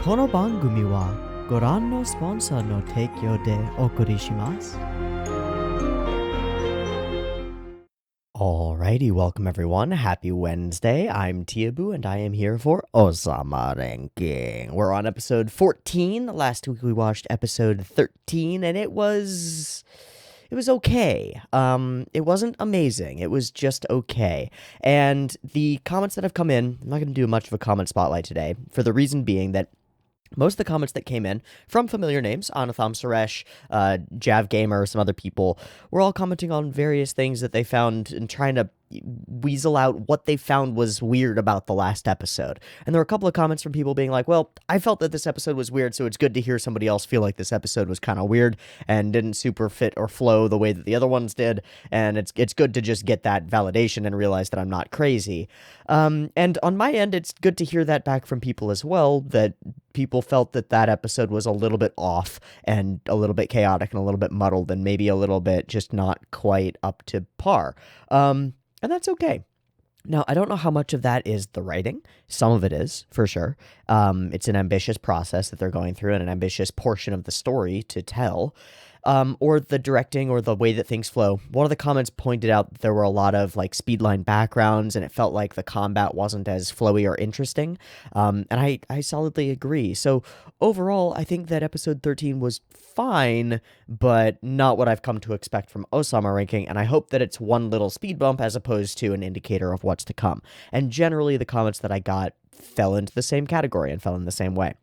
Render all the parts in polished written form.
この番組はご覧のスポンサーの提供でお送りします。Alrighty, welcome everyone. Happy Wednesday. I'm Teeaboo and I am here for Ousama Ranking. We're on episode 14. Last week we watched episode 13 and it was okay. It wasn't amazing. It was just okay. And the comments that have come in, I'm not going to do much of a comment spotlight today, for the reason being that most of the comments that came in from familiar names, Anatham Suresh, Jav Gamer, some other people, were all commenting on various things that they found and trying to weasel out what they found was weird about the last episode. And there were a couple of comments from people being like, well, I felt that this episode was weird, so it's good to hear somebody else feel like this episode was kind of weird and didn't super fit or flow the way that the other ones did. And it's good to just get that validation and realize that I'm not crazy. And on my end, it's good to hear that back from people as well, that people felt that that episode was a little bit off and a little bit chaotic and a little bit muddled and maybe a little bit just not quite up to par. And that's okay. Now, I don't know how much of that is the writing. Some of it is, for sure. It's an ambitious process that they're going through and an ambitious portion of the story to tell. Or the directing or the way that things flow. One of the comments pointed out that there were a lot of like speedline backgrounds and it felt like the combat wasn't as flowy or interesting. And I solidly agree. So overall, I think that episode 13 was fine, but not what I've come to expect from Ousama Ranking. And I hope that it's one little speed bump as opposed to an indicator of what's to come. And generally the comments that I got fell into the same category and fell in the same way.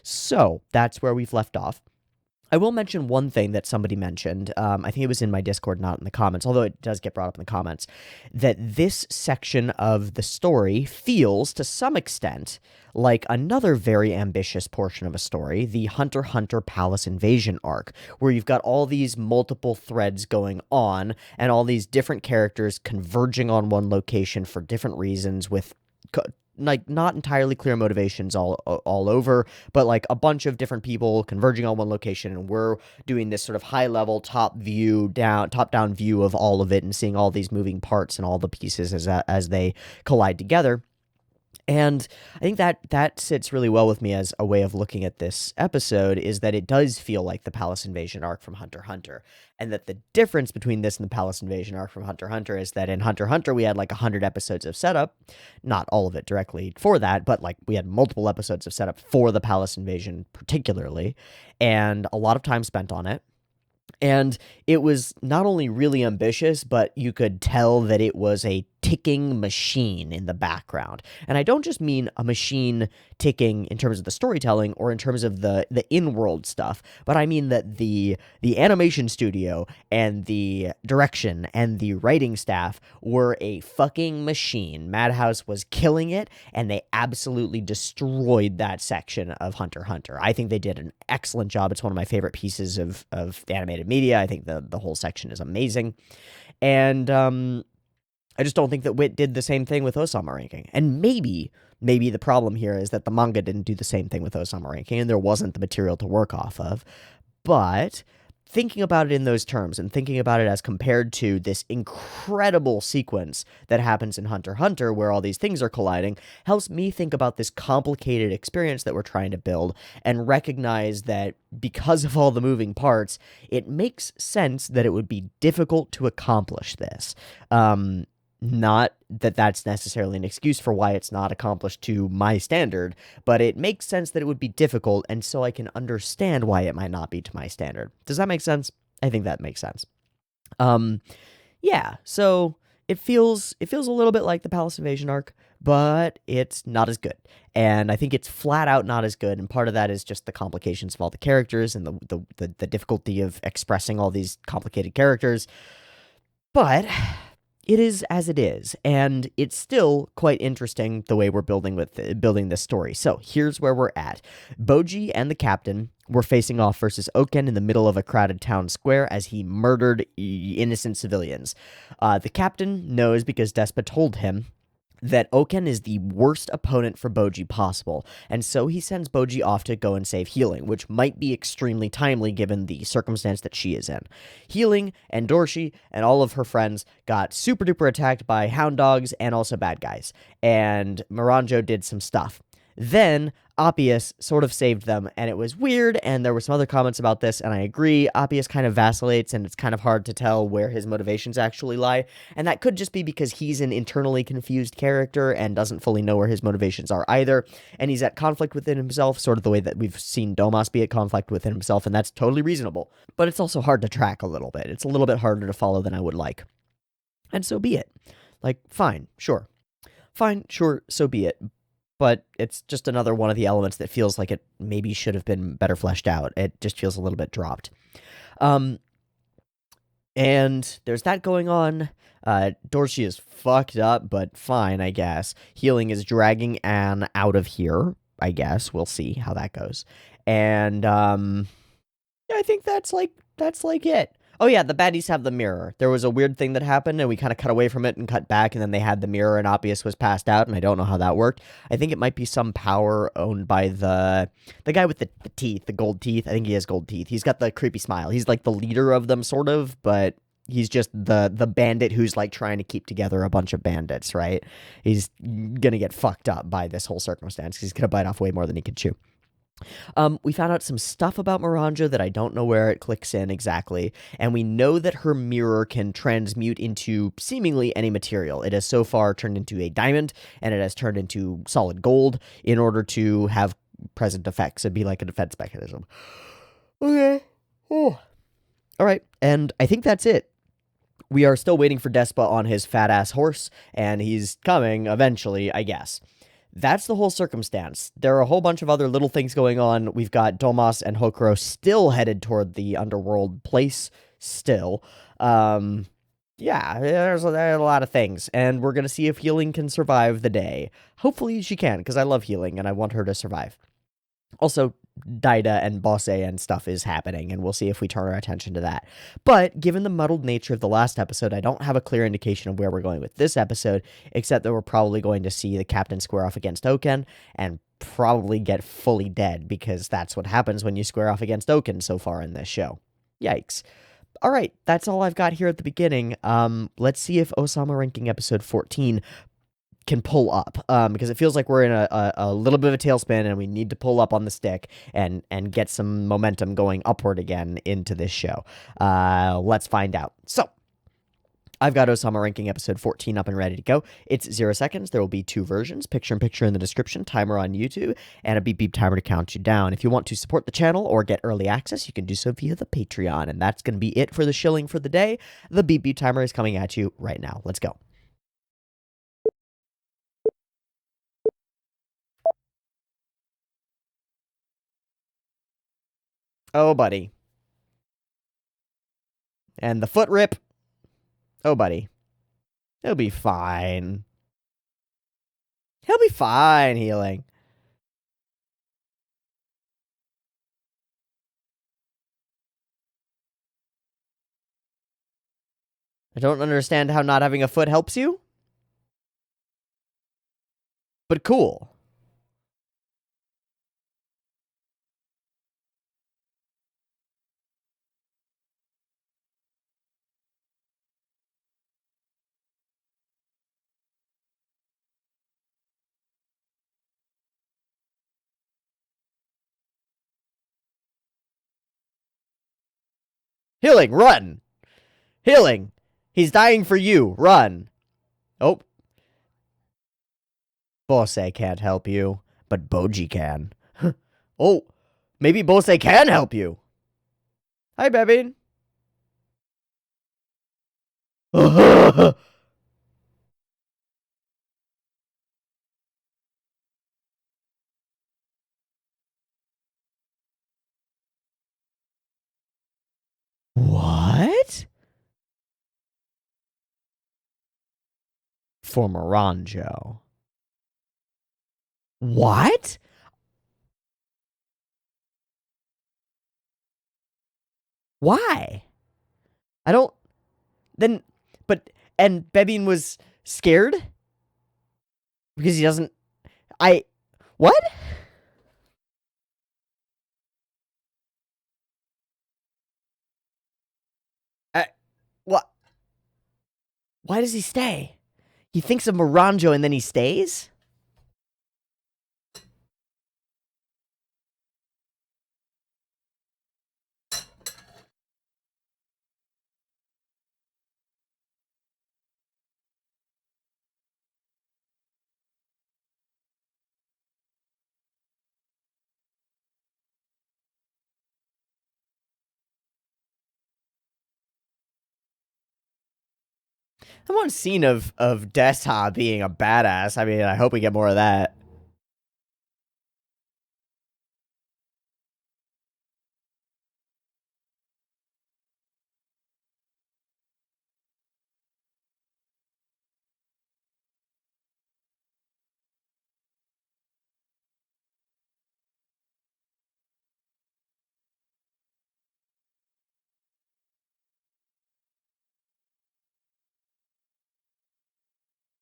So that's where we've left off. I will mention one thing that somebody mentioned, I think it was in my Discord, not in the comments, although it does get brought up in the comments, that this section of the story feels, to some extent, like another very ambitious portion of a story, the Hunter x Hunter Palace Invasion arc, where you've got all these multiple threads going on, and all these different characters converging on one location for different reasons with like not entirely clear motivations all over, but like a bunch of different people converging on one location, and we're doing this sort of high level top down view of all of it and seeing all these moving parts and all the pieces as they collide together. And I think that sits really well with me as a way of looking at this episode, is that it does feel like the Palace Invasion arc from Hunter x Hunter. And that the difference between this and the Palace Invasion arc from Hunter x Hunter is that in Hunter x Hunter, we had like 100 episodes of setup. Not all of it directly for that, but like we had multiple episodes of setup for the Palace Invasion particularly, and a lot of time spent on it. And it was not only really ambitious, but you could tell that it was a ticking machine in the background. And I don't just mean a machine ticking in terms of the storytelling or in terms of the in-world stuff, but I mean that the animation studio and the direction and the writing staff were a fucking machine. Madhouse was killing it, and they absolutely destroyed that section of Hunter x Hunter. I think they did an excellent job. It's one of my favorite pieces of animated media. I think the whole section is amazing. And I just don't think that Wit did the same thing with Ousama Ranking. And maybe the problem here is that the manga didn't do the same thing with Ousama Ranking, and there wasn't the material to work off of. But thinking about it in those terms and thinking about it as compared to this incredible sequence that happens in Hunter x Hunter where all these things are colliding helps me think about this complicated experience that we're trying to build and recognize that because of all the moving parts, it makes sense that it would be difficult to accomplish this. Not that that's necessarily an excuse for why it's not accomplished to my standard, but it makes sense that it would be difficult, and so I can understand why it might not be to my standard. Does that make sense? I think that makes sense. Yeah, so it feels a little bit like the Palace Invasion arc, but it's not as good. And I think it's flat out not as good, and part of that is just the complications of all the characters and the difficulty of expressing all these complicated characters. But it is as it is, and it's still quite interesting the way we're building this story. So here's where we're at. Boji and the captain were facing off versus Oken in the middle of a crowded town square as he murdered innocent civilians. The captain knows because Despa told him that Oken is the worst opponent for Boji possible, and so he sends Boji off to go and save Healing, which might be extremely timely given the circumstance that she is in. Healing and Dorshi and all of her friends got super duper attacked by hound dogs and also bad guys, and Miranjo did some stuff. Then Appius sort of saved them, and it was weird, and there were some other comments about this, and I agree. Appius kind of vacillates, and it's kind of hard to tell where his motivations actually lie, and that could just be because he's an internally confused character and doesn't fully know where his motivations are either, and he's at conflict within himself, sort of the way that we've seen Domas be at conflict within himself, and that's totally reasonable. But it's also hard to track a little bit. It's a little bit harder to follow than I would like. And so be it. Like, fine, sure. Fine, sure, so be it. But it's just another one of the elements that feels like it maybe should have been better fleshed out. It just feels a little bit dropped. And there's that going on. Dorshi is fucked up, but fine, I guess. Healing is dragging Anne out of here, I guess. We'll see how that goes. And yeah, I think that's like it. Oh yeah, the baddies have the mirror. There was a weird thing that happened, and we kind of cut away from it and cut back, and then they had the mirror, and Appius was passed out, and I don't know how that worked. I think it might be some power owned by the guy with the teeth, the gold teeth. I think he has gold teeth. He's got the creepy smile. He's like the leader of them, sort of, but he's just the bandit who's like trying to keep together a bunch of bandits, right? He's gonna get fucked up by this whole circumstance. He's gonna bite off way more than he can chew. We found out some stuff about Miranja that I don't know where it clicks in exactly, and we know that her mirror can transmute into seemingly any material. It has so far turned into a diamond, and it has turned into solid gold in order to have present effects. It'd be like a defense mechanism. Okay. Oh. All right, and I think that's it. We are still waiting for Despa on his fat-ass horse, and he's coming eventually, I guess. That's the whole circumstance. There are a whole bunch of other little things going on. We've got Domas and Hokuro still headed toward the underworld place, still. Yeah, there's a lot of things, and we're going to see if Healing can survive the day. Hopefully she can, because I love Healing, and I want her to survive. Also, Daida and Bosse and stuff is happening, and we'll see if we turn our attention to that. But given the muddled nature of the last episode, I don't have a clear indication of where we're going with this episode, except that we're probably going to see the captain square off against Oken, and probably get fully dead, because that's what happens when you square off against Oken so far in this show. Yikes. All right, that's all I've got here at the beginning. Let's see if Ousama ranking episode 14 can pull up, because it feels like we're in a little bit of a tailspin, and we need to pull up on the stick and get some momentum going upward again into this show. Let's find out. So, I've got Ousama ranking episode 14 up and ready to go. It's 0 seconds. There will be 2 versions, picture-in-picture in the description, timer on YouTube, and a beep-beep timer to count you down. If you want to support the channel or get early access, you can do so via the Patreon, and that's going to be it for the shilling for the day. The beep-beep timer is coming at you right now. Let's go. Oh, buddy. And the foot rip. Oh, buddy. He'll be fine. He'll be fine, Healing. I don't understand how not having a foot helps you. But cool. Healing, run! Healing! He's dying for you, run! Oh. Bosse can't help you, but Boji can. Oh, maybe Bosse can help you. Hi, Bevin. What? For Miranjo. What? Why? I don't... Then... But... And Bebin was scared? Because he doesn't... What? What? Why does he stay? He thinks of Miranjo and then he stays? I'm on scene of Desta being a badass. I mean, I hope we get more of that.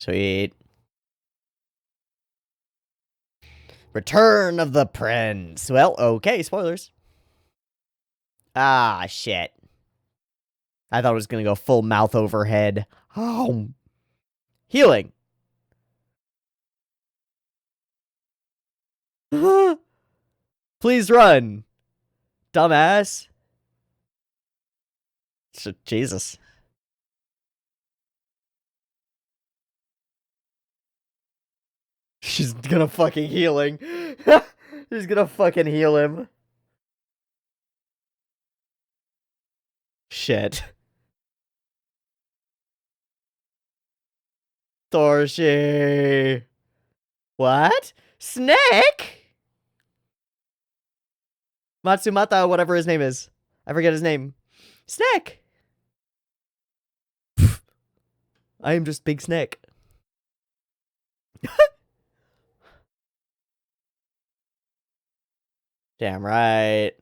Sweet. Return of the Prince. Well, okay, spoilers. Ah, shit. I thought it was gonna go full mouth overhead. Oh. Healing. Please run. Dumbass. Jesus. She's gonna fucking healing. She's gonna fucking heal him. Shit. Torshi. What? Snake? Matsumata, whatever his name is. I forget his name. Snake. I am just Big Snake. Damn right.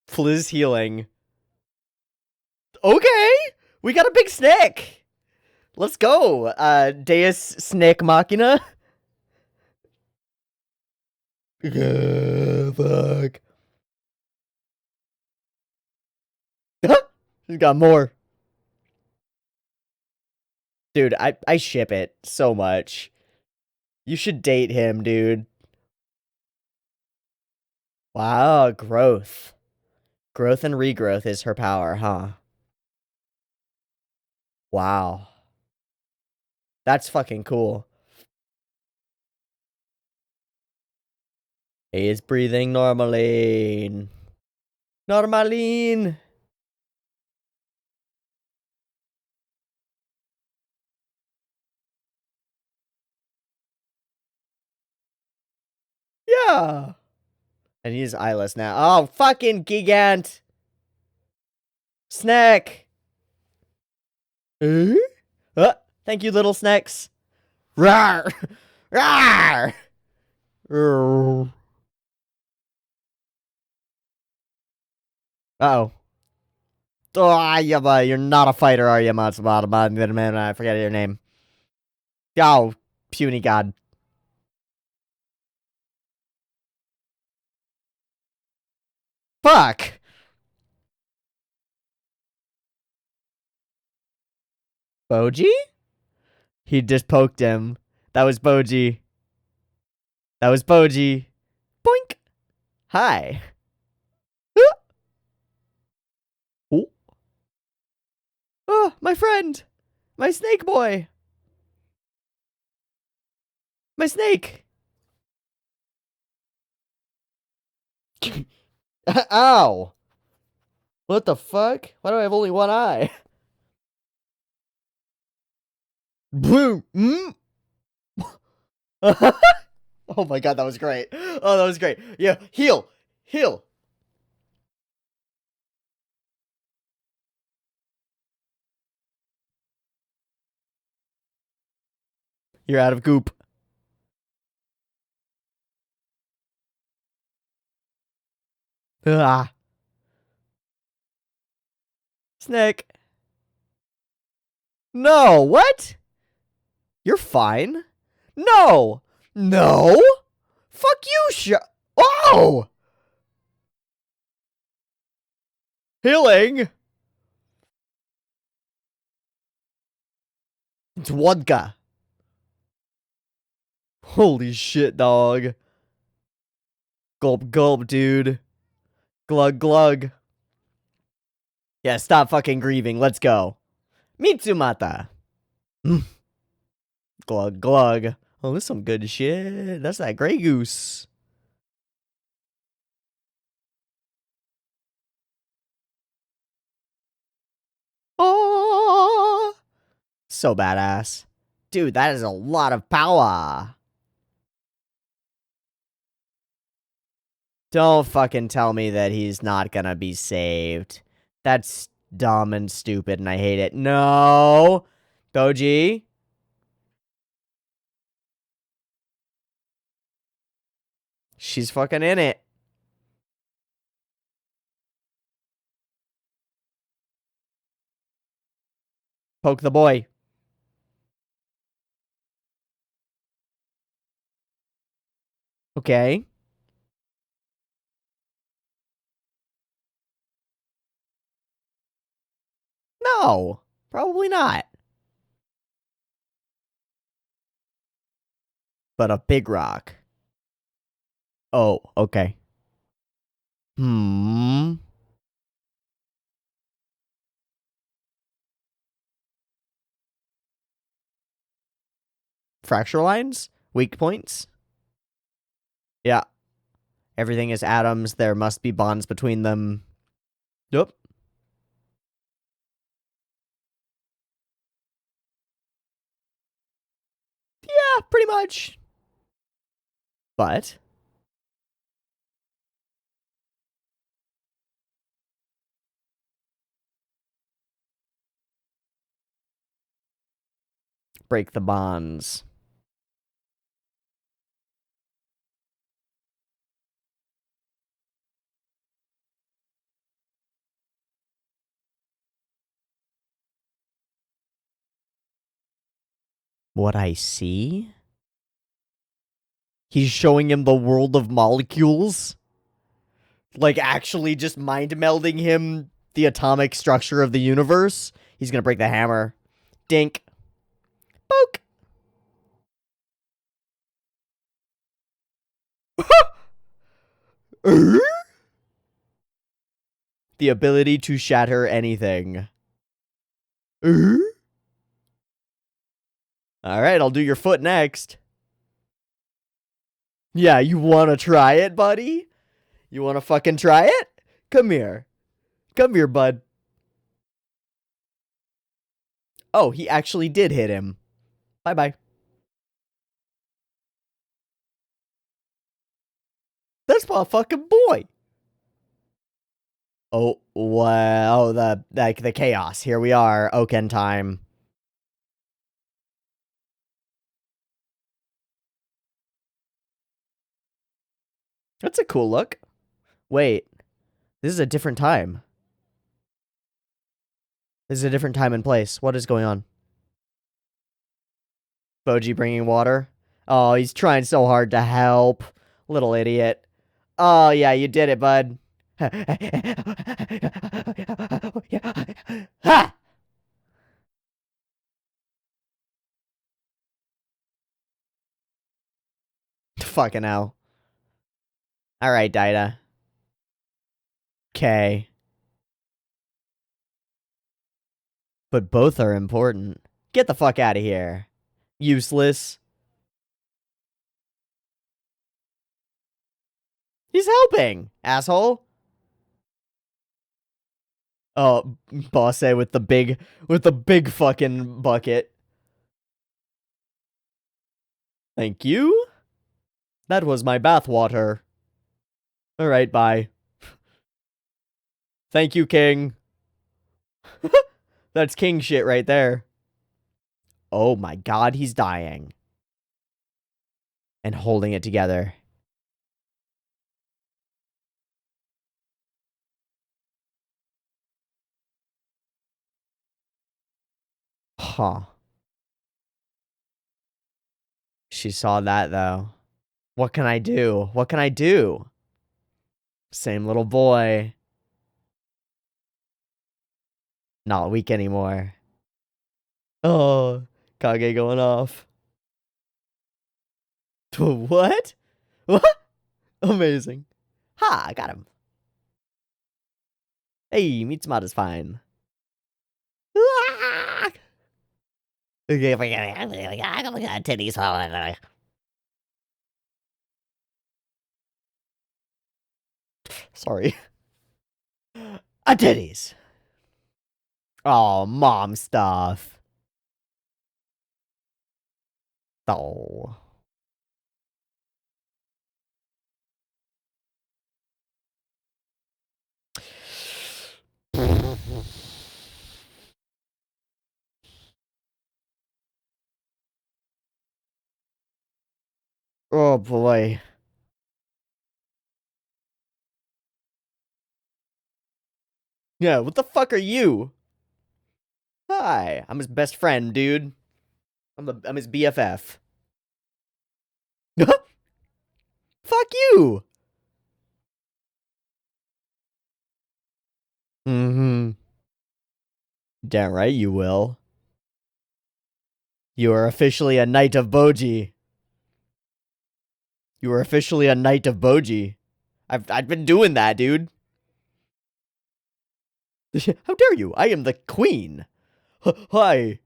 Please healing. Okay, we got a big snake. Let's go. Deus Snake Machina. Fuck. He's got more. Dude, I ship it so much. You should date him, dude. Wow, growth. Growth and regrowth is her power, huh? Wow. That's fucking cool. He is breathing normally. Normaline. Yeah. And he's eyeless now. Oh, fucking gigant. Snack. Thank you, little snacks. Rawr. Rawr. Uh-oh. Oh, yeah, you're not a fighter, are you, Matsubata? I forget your name. Oh, puny god. Fuck! Boji? He just poked him. That was Boji. That was Boji. Boink! Hi. Oh. Oh, my friend! My snake boy! My snake! Ow! What the fuck? Why do I have only one eye? Boom! Oh my god, that was great. Oh, that was great. Yeah, heal! Heal! You're out of goop. Ah. Snake. No, what? You're fine. No! No! Fuck you, Oh! Healing! It's vodka. Holy shit, dog. Gulp, gulp, dude. Glug, glug. Yeah, stop fucking grieving. Let's go. Mitsumata. Glug, glug. Oh, this is some good shit. That's that Grey Goose. So badass. Dude, that is a lot of power. Don't fucking tell me that he's not gonna be saved. That's dumb and stupid, and I hate it. No! Goji? She's fucking in it. Poke the boy. Okay. No. Probably not. But a big rock. Oh, okay. Fracture lines? Weak points? Yeah. Everything is atoms. There must be bonds between them. Yep. Yeah, pretty much. But break the bonds. What I see? He's showing him the world of molecules. Like, actually just mind melding him the atomic structure of the universe. He's gonna break the hammer. Dink. Poke. The ability to shatter anything. Alright, I'll do your foot next. Yeah, you wanna try it, buddy? You wanna fucking try it? Come here. Come here, bud. Oh, he actually did hit him. Bye-bye. That's my fucking boy. Oh, wow. The chaos. Here we are. Oken time. That's a cool look. Wait. This is a different time. This is a different time and place. What is going on? Boji bringing water. Oh, he's trying so hard to help. Little idiot. Oh, yeah, you did it, bud. Ha! Fucking hell. Alright, Daida. Okay. But both are important. Get the fuck out of here. Useless. He's helping, asshole. Oh, Bosse with the big fucking bucket. Thank you. That was my bathwater. Alright, bye. Thank you, King. That's king shit right there. Oh my god, he's dying. And holding it together. Huh. She saw that, though. What can I do? What can I do? Same little boy. Not weak anymore. Oh, Kage going off. What? What? Amazing. Ha, I got him. Hey, Mitsumada's fine. Titties. Sorry. Titties. Oh, mom stuff. Oh. Oh boy. Yeah, what the fuck are you? Hi, I'm his best friend, dude. I'm his BFF. Fuck you. Mm-hmm. Damn right you will. You are officially a knight of Boji. You are officially a knight of Boji. I've been doing that, dude. How dare you? I am the queen. Hi.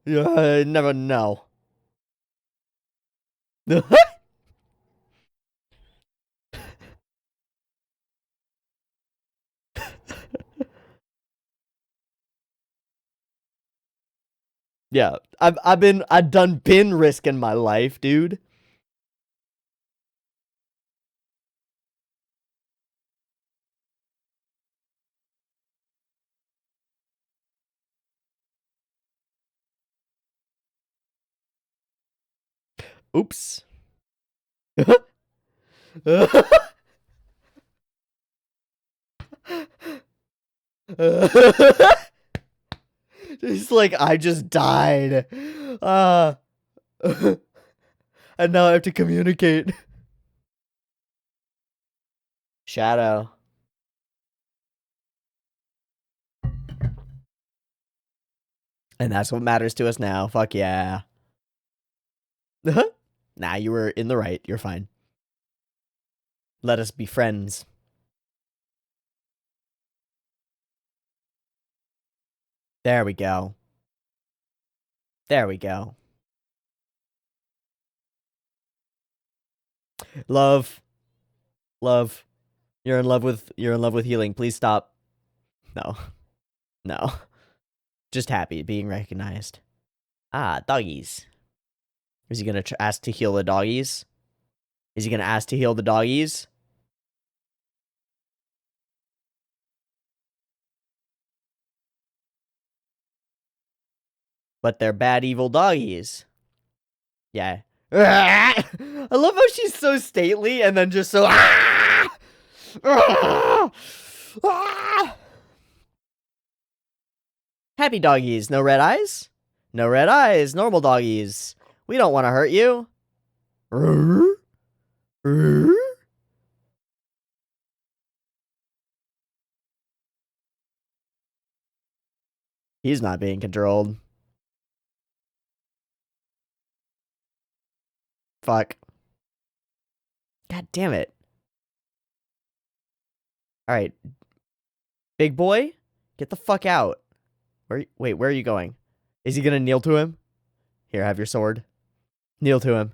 Never know. Yeah, I've been risking my life, dude. Oops. It's like I just died. Uh and now I have to communicate. Shadow. And that's what matters to us now. Fuck yeah. Nah, you were in the right. You're fine. Let us be friends. There we go. There we go. Love. Love. You're in love with healing. Please stop. No. No. Just happy being recognized. Ah, doggies. Is he gonna ask to heal the doggies? Is he gonna ask to heal the doggies? But they're bad, evil doggies. Yeah. I love how she's so stately and then just so. Happy doggies. No red eyes? No red eyes. Normal doggies. We don't want to hurt you. He's not being controlled. Fuck. God damn it. Alright. Big boy? Get the fuck out. Wait, where are you going? Is he gonna kneel to him? Here, have your sword. Kneel to him.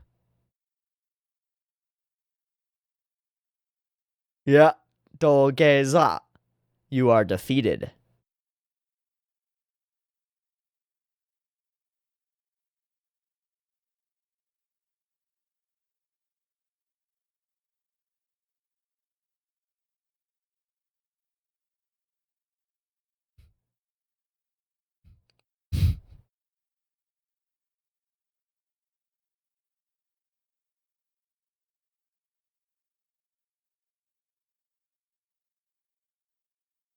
Yeah. Dogeza. You are defeated.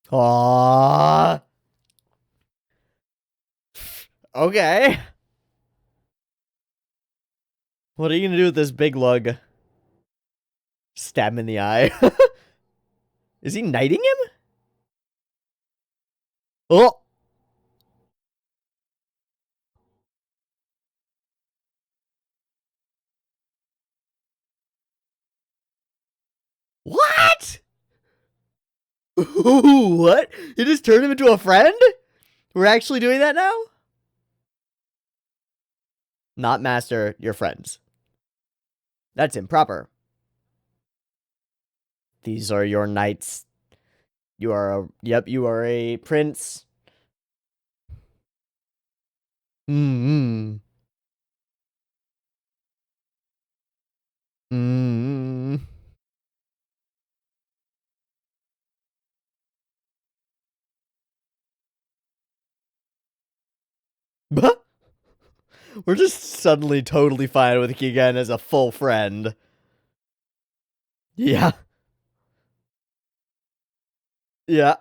Aww. Okay. What are you gonna do with this big lug? Stab him in the eye. Is he knighting him? Oh. What? What? You just turned him into a friend? We're actually doing that now? Not master, you're friends. That's improper. These are your knights. You are a prince. Hmm. Mm. We're just suddenly totally fine with Kigen as a full friend. Yeah. Yeah.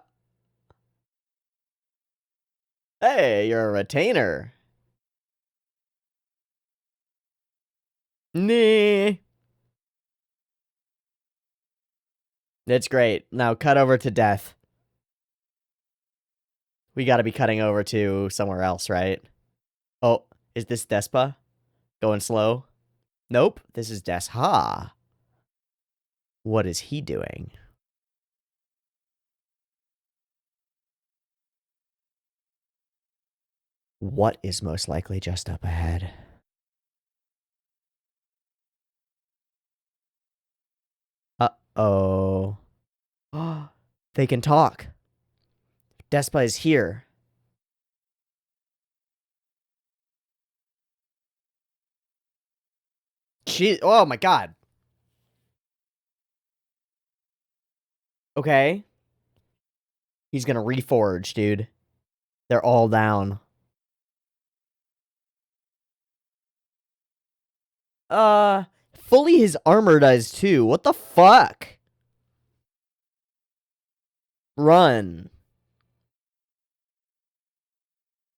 Hey, you're a retainer. Nee. It's great. Now cut over to death. We gotta be cutting over to somewhere else, right? Oh, is this Despa? Going slow? Nope, this is Desha. What is he doing? What is most likely just up ahead? Uh-oh. They can talk. Despa is here. Oh my god. Okay. He's gonna reforge, dude. They're all down. Fully his armor does too. What the fuck? Run.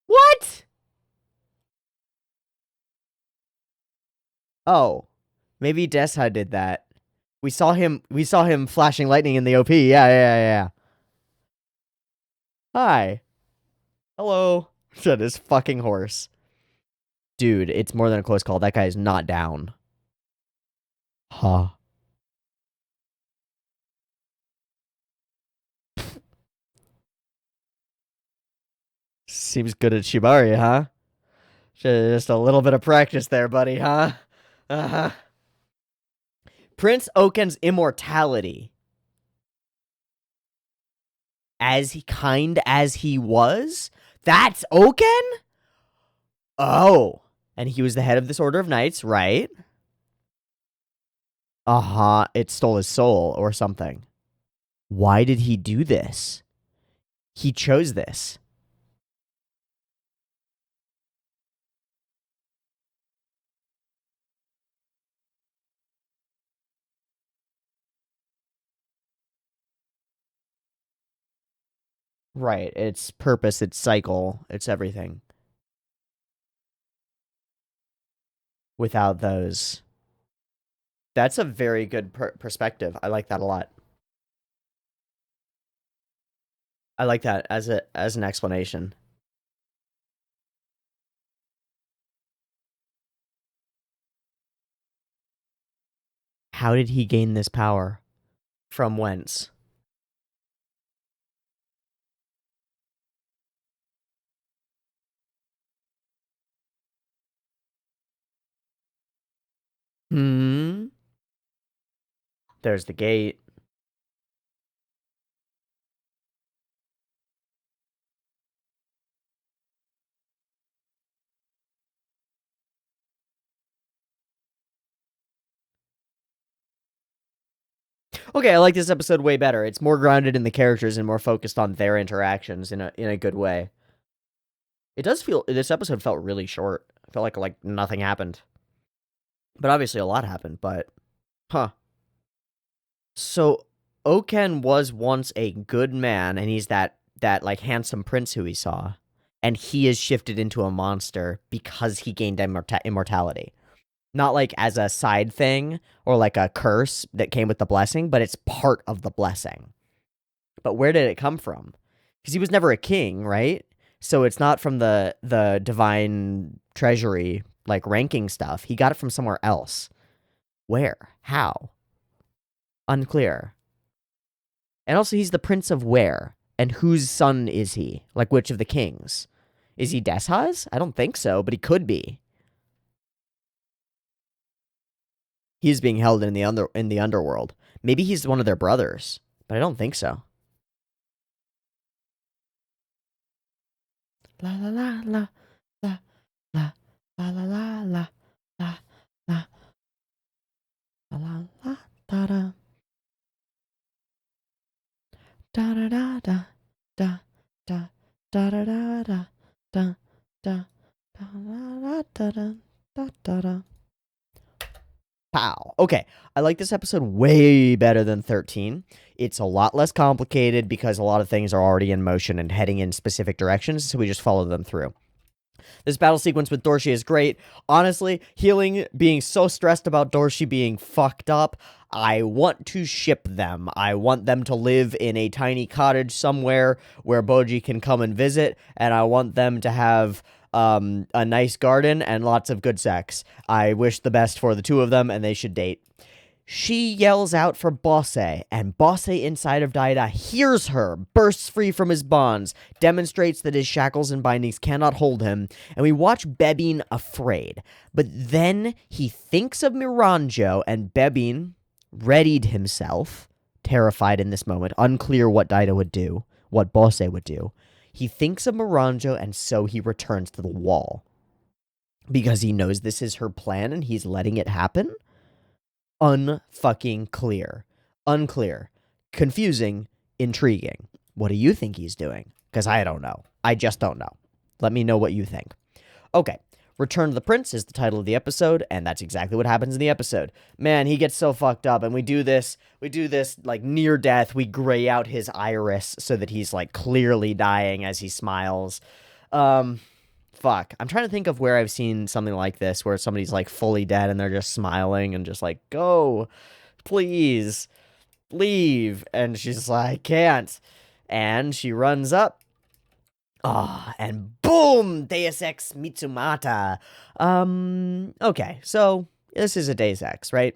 What? Oh. Maybe Desha did that. We saw him flashing lightning in the OP. Yeah. Hi. Hello. Said his fucking horse. Dude, it's more than a close call. That guy is not down. Huh. Seems good at Shibari, huh? Just a little bit of practice there, buddy, huh? Uh-huh. Prince Oken's immortality. Kind as he was? That's Oken? Oh. And he was the head of this Order of Knights, right? Uh-huh. It stole his soul or something. Why did he do this? He chose this. Right. It's purpose, it's cycle, it's everything. Without those. That's a very good perspective. I like that a lot. I like that as an explanation. How did he gain this power? From whence? Hmm. There's the gate. Okay, I like this episode way better. It's more grounded in the characters and more focused on their interactions in a good way. It does feel this episode felt really short. I felt like nothing happened. But obviously a lot happened, but huh. So Oken was once a good man, and he's that like handsome prince who we saw, and he is shifted into a monster because he gained immortality. Not like as a side thing or like a curse that came with the blessing, but it's part of the blessing. But where did it come from? Because he was never a king, right? So it's not from the divine treasury like ranking stuff. He got it from somewhere else. Where? How? Unclear. And also, he's the prince of where? And whose son is he? Like, which of the kings? Is he Desha's? I don't think so, but he could be. He's being held in the underworld. Maybe he's one of their brothers, but I don't think so. La la la la la la la la la la la la la la da da da da da da da da da da da da da da da da da da da. Pow. Okay, I like this episode way better than 13. It's a lot less complicated because a lot of things are already in motion and heading in specific directions, so we just follow them through. This battle sequence with Dorshi is great. Honestly, healing being so stressed about Dorshi being fucked up, I want to ship them. I want them to live in a tiny cottage somewhere where Boji can come and visit, and I want them to have a nice garden and lots of good sex. I wish the best for the two of them, and they should date. She yells out for Bosse, and Bosse inside of Daida hears her, bursts free from his bonds, demonstrates that his shackles and bindings cannot hold him, and we watch Bebin afraid. But then he thinks of Miranjo, and Bebin readied himself, terrified in this moment, unclear what Daida would do, what Bosse would do. He thinks of Miranjo, and so he returns to the wall. Because he knows this is her plan, and he's letting it happen? Unfucking clear. Unclear. Confusing. Intriguing. What do you think he's doing? Because I don't know. I just don't know. Let me know what you think. Okay. Return to the Prince is the title of the episode, and that's exactly what happens in the episode. Man, he gets so fucked up, and we do this like near death. We gray out his iris so that he's like clearly dying as he smiles. Fuck. I'm trying to think of where I've seen something like this, where somebody's like fully dead and they're just smiling and just like, go, please, leave. And she's like, can't. And she runs up. And boom, Deus Ex Mitsumata. Okay, so this is a Deus Ex, right?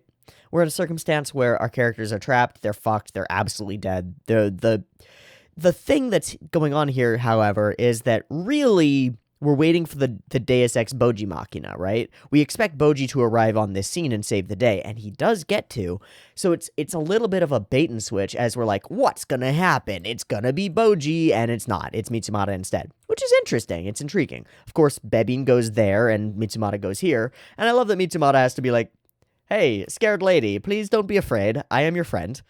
We're in a circumstance where our characters are trapped, they're fucked, they're absolutely dead. The thing that's going on here, however, is that really we're waiting for the Deus Ex Boji Machina, right? We expect Boji to arrive on this scene and save the day, and he does get to. So it's a little bit of a bait and switch as we're like, what's gonna happen? It's gonna be Boji, and it's not. It's Mitsumata instead, which is interesting. It's intriguing. Of course, Bebin goes there, and Mitsumata goes here, and I love that Mitsumata has to be like, hey, scared lady, please don't be afraid. I am your friend.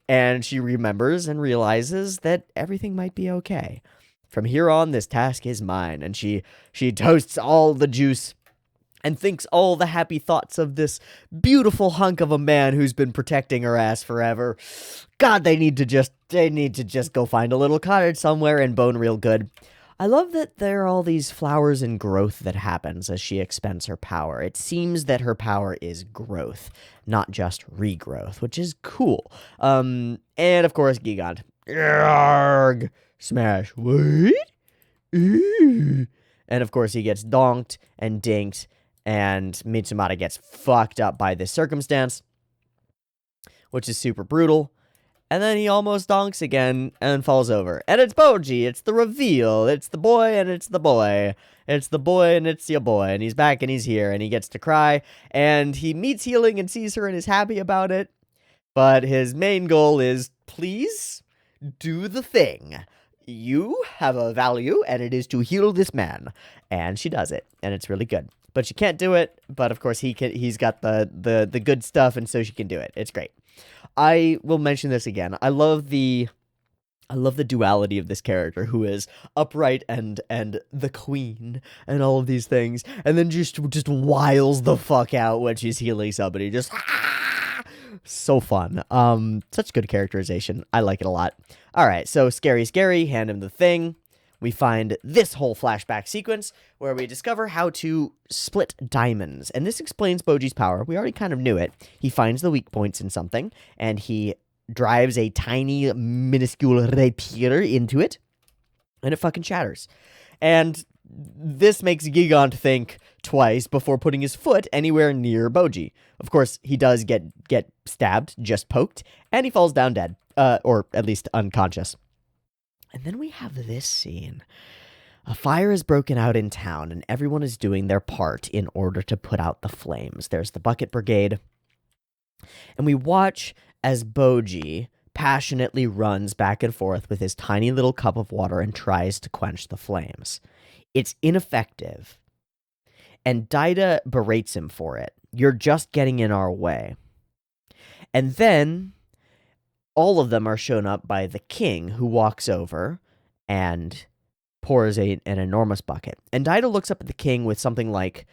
And she remembers and realizes that everything might be okay. From here on, this task is mine. And she toasts all the juice and thinks all the happy thoughts of this beautiful hunk of a man who's been protecting her ass forever. God, they need to just go find a little cottage somewhere and bone real good. I love that there are all these flowers and growth that happens as she expends her power. It seems that her power is growth, not just regrowth, which is cool. And of course, Gigant. Yarg! Smash. What? Ooh. And of course, he gets donked and dinked, and Mitsumata gets fucked up by this circumstance, which is super brutal. And then he almost donks again and falls over. And it's Boji. It's the reveal. It's the boy and it's the boy. It's the boy and it's your boy. And he's back and he's here and he gets to cry. And he meets Healing and sees her and is happy about it. But his main goal is, please do the thing. You have a value and it is to heal this man. And she does it. And it's really good. But she can't do it. But of course he's got the good stuff and so she can do it. It's great. I will mention this again. I love the duality of this character who is upright and the queen and all of these things, and then just wiles the fuck out when she's healing somebody. Just so fun. Such good characterization. I like it a lot. All right, so scary, hand him the thing. We find this whole flashback sequence where we discover how to split diamonds. And this explains Boji's power. We already kind of knew it. He finds the weak points in something, and he drives a tiny, minuscule rapier into it, and it fucking shatters. And this makes Gigant think twice before putting his foot anywhere near Boji. Of course, he does get stabbed, just poked, and he falls down dead, or at least unconscious. And then we have this scene. A fire is broken out in town, and everyone is doing their part in order to put out the flames. There's the bucket brigade. And we watch as Boji passionately runs back and forth with his tiny little cup of water and tries to quench the flames. It's ineffective. And Daida berates him for it. You're just getting in our way. And then all of them are shown up by the king, who walks over and pours an enormous bucket. And Daida looks up at the king with something like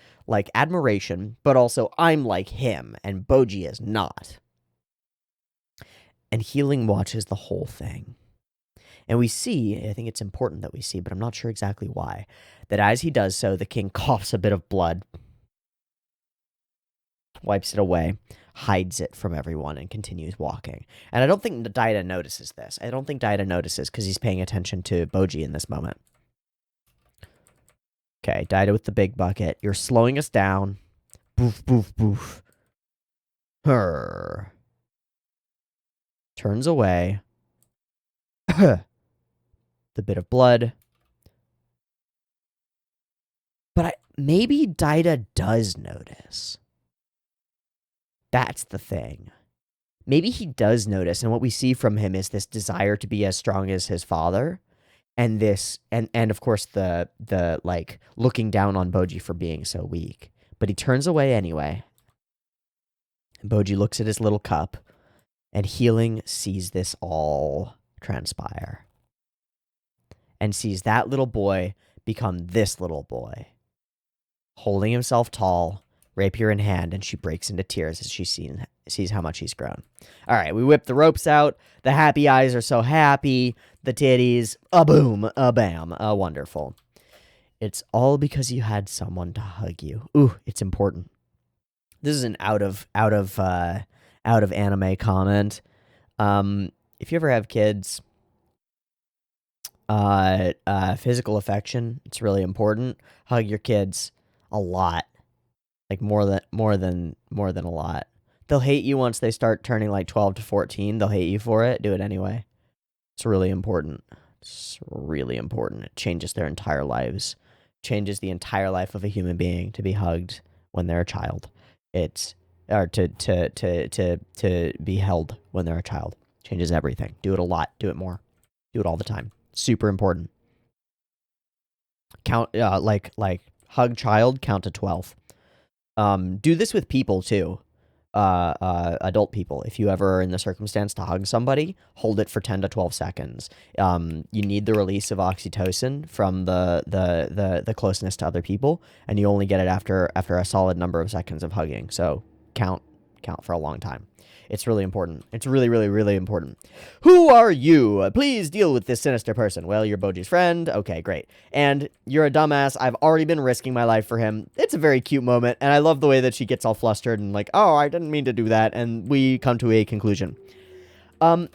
admiration, but also, I'm like him, and Boji is not. And Healing watches the whole thing. And we see, I think it's important that we see, but I'm not sure exactly why, that as he does so, the king coughs a bit of blood, wipes it away, hides it from everyone, and continues walking. And I don't think Daida notices this. I don't think Daida notices because he's paying attention to Boji in this moment. Okay, Daida with the big bucket. You're slowing us down. Boof, boof, boof. Her. Turns away. The bit of blood. But maybe Daida does notice. That's the thing. Maybe he does notice, and what we see from him is this desire to be as strong as his father. And this, and of course the like looking down on Boji for being so weak. But he turns away anyway. And Boji looks at his little cup, and Healing sees this all transpire. And sees that little boy become this little boy. Holding himself tall, rapier in hand, and she breaks into tears as she sees how much he's grown. All right, we whip the ropes out. The happy eyes are so happy. The titties, a boom, a bam, a wonderful. It's all because you had someone to hug you. Ooh, it's important. This is an out of anime comment. If you ever have kids, physical affection, it's really important. Hug your kids a lot. Like more than a lot. They'll hate you once they start turning like 12 to 14. They'll hate you for it. Do it anyway. It's really important. It's really important. It changes their entire lives. Changes the entire life of a human being to be hugged when they're a child. Or to be held when they're a child. Changes everything. Do it a lot. Do it more. Do it all the time. Super important. Count like hug child, count to 12. Do this with people too. Adult people. If you ever are in the circumstance to hug somebody, hold it for 10 to 12 seconds. You need the release of oxytocin from the closeness to other people, and you only get it after a solid number of seconds of hugging. So count for a long time. It's really important. It's really, really, really important. Who are you? Please deal with this sinister person. Well, you're Boji's friend. Okay, great. And you're a dumbass. I've already been risking my life for him. It's a very cute moment, and I love the way that she gets all flustered and like, oh, I didn't mean to do that, and we come to a conclusion.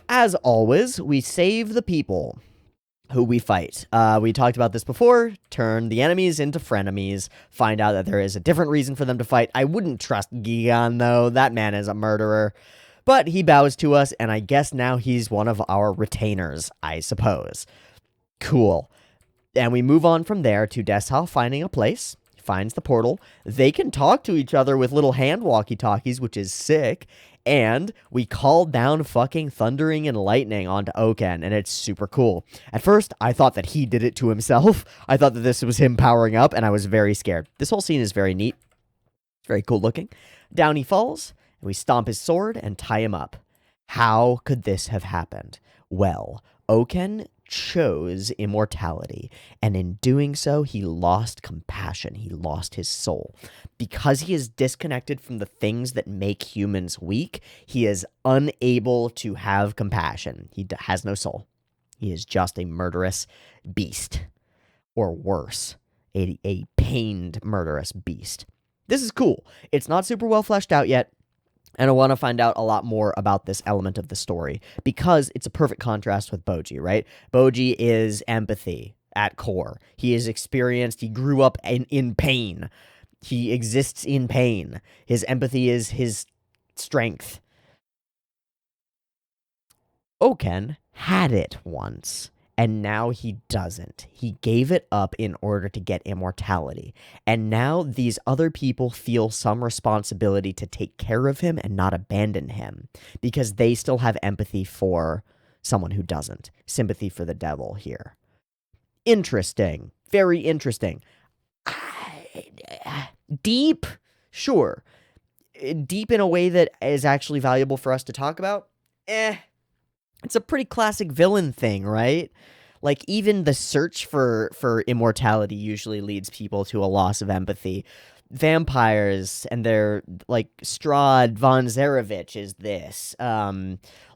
As always, we save the people who we fight. We talked about this before. Turn the enemies into frenemies. Find out that there is a different reason for them to fight. I wouldn't trust Gigan, though. That man is a murderer. But he bows to us, and I guess now he's one of our retainers, I suppose. Cool. And we move on from there to Deshao finding a place. He finds the portal. They can talk to each other with little hand walkie-talkies, which is sick. And we call down fucking thundering and lightning onto Oken, and it's super cool. At first, I thought that he did it to himself. I thought that this was him powering up, and I was very scared. This whole scene is very neat. It's very cool looking. Down he falls. And we stomp his sword and tie him up. How could this have happened? Well, Oken chose immortality, and in doing so, he lost compassion. He lost his soul. Because he is disconnected from the things that make humans weak, he is unable to have compassion. He has no soul. He is just a murderous beast. Or worse, a pained murderous beast. This is cool. It's not super well fleshed out yet. And I want to find out a lot more about this element of the story because it's a perfect contrast with Boji, right? Boji is empathy at core. He is experienced. He grew up in pain. He exists in pain. His empathy is his strength. Oken had it once, and now he doesn't. He gave it up in order to get immortality. And now these other people feel some responsibility to take care of him and not abandon him because they still have empathy for someone who doesn't. Sympathy for the devil here. Interesting. Very interesting. Deep? Sure. deep in a way that is actually valuable for us to talk about? It's a pretty classic villain thing, right? Like, even the search for immortality usually leads people to a loss of empathy. Vampires and their, like, Strahd von Zarovich is this.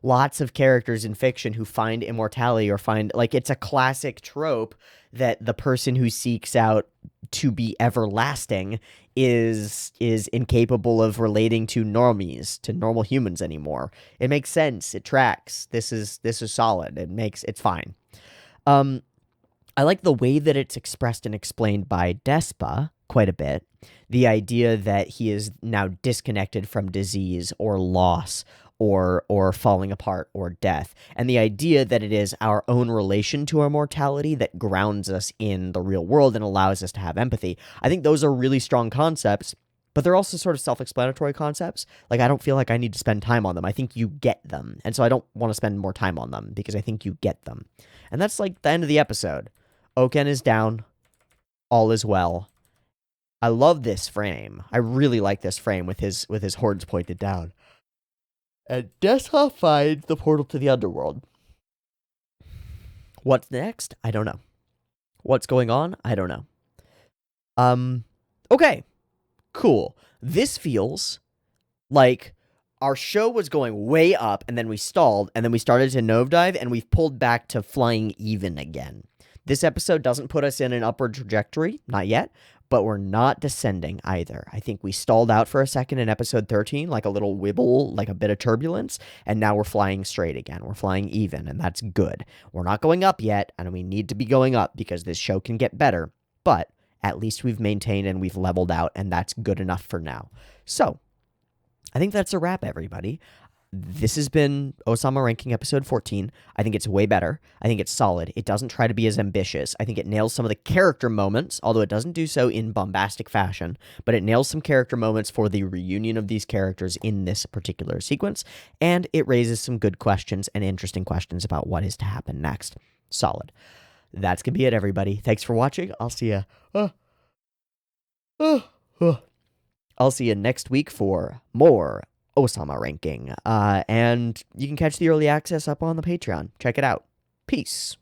Lots of characters in fiction who find immortality or find, like, it's a classic trope that the person who seeks out to be everlasting is incapable of relating to normies, to normal humans anymore. It makes sense. It tracks. This is solid. It's fine. Um, I like the way that it's expressed and explained by Despa quite a bit. The idea that he is now disconnected from disease or loss or falling apart or death, and the idea that it is our own relation to our mortality that grounds us in the real world and allows us to have empathy. I think those are really strong concepts, but they're also sort of self-explanatory concepts. Like, I don't feel like I need to spend time on them. I think you get them, and so I don't want to spend more time on them because I think you get them. And that's like the end of the episode. Oken is down. All is well. I love this frame. I really like this frame with his horns pointed down. And Desha finds the portal to the underworld. What's next? I don't know. What's going on? I don't know. Okay. Cool. This feels like our show was going way up, and then we stalled, and then we started to nosedive, and we've pulled back to flying even again. This episode doesn't put us in an upward trajectory, not yet, but we're not descending either. I think we stalled out for a second in episode 13, like a little wibble, like a bit of turbulence, and now we're flying straight again. We're flying even, and that's good. We're not going up yet, and we need to be going up because this show can get better, but at least we've maintained and we've leveled out, and that's good enough for now. So, I think that's a wrap, everybody. This has been Ousama Ranking episode 14. I think it's way better. I think it's solid. It doesn't try to be as ambitious. I think it nails some of the character moments, although it doesn't do so in bombastic fashion, but it nails some character moments for the reunion of these characters in this particular sequence, and it raises some good questions and interesting questions about what is to happen next. Solid. That's going to be it, everybody. Thanks for watching. I'll see you next week for more Ousama Ranking. And you can catch the early access up on the Patreon. Check it out. Peace.